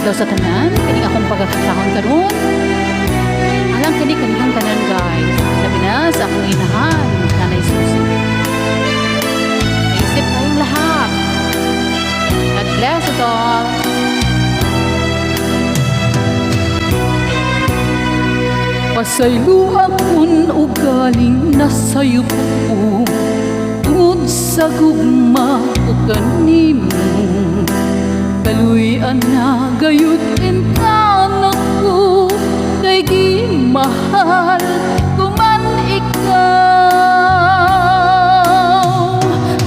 adlaw sa tanan, kini akong pagkakataon karon. Alang kanilang tanan guys. Labi na sa akong inahan, Nanay Susi. Naisip tayong lahat. God bless us all. Pasayloa kun ugaling nasayop ko, tungod sa gugma o kanimo. Kaluyan na gayud intanak ko, kay gimahal ko man ikaw.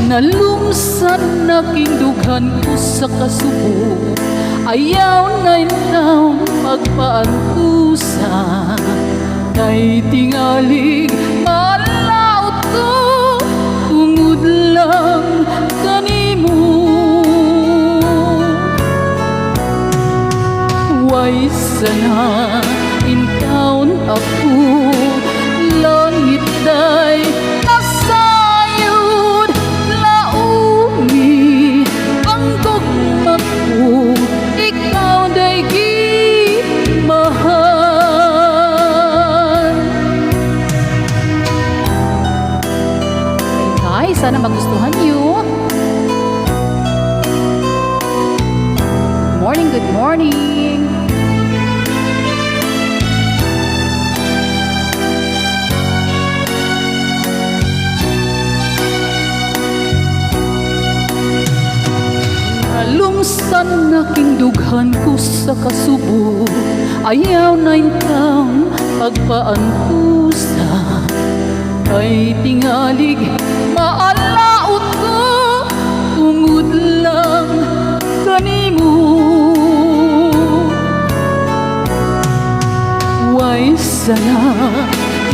Nalumsan na kindughan ko sa kasubo, ayaw na inang pagpaantusa. Kay tingalig malaot ko, tungod lang kanimo. Way sana intaon ako, langit day nasayod, laumi ang gugma ko, ikaw day gimahal. Guys, sana magustuhan niyo. Good morning. Nalumsan na kindughan ko sa kasubo, ayaw na intang pagpaantusa. Kay tingalig maalaot ko, tungod lang kanimo. Way sana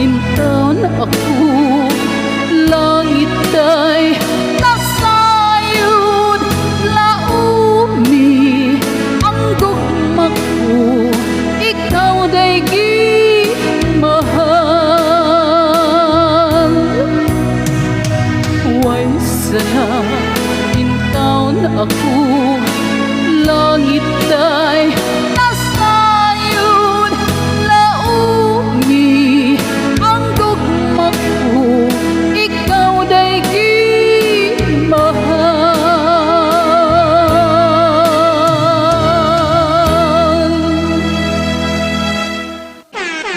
intaon ako, langit day nasayod, laumi ang gugma ko, ikaw day gimahal. Way sana intaon ako, langit day nasayod, laumi ang gugma ko, ikaw day gimahal.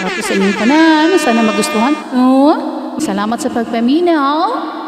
Tapos sa inyong tanan, sana magustuhan. Salamat sa pagpaminaw.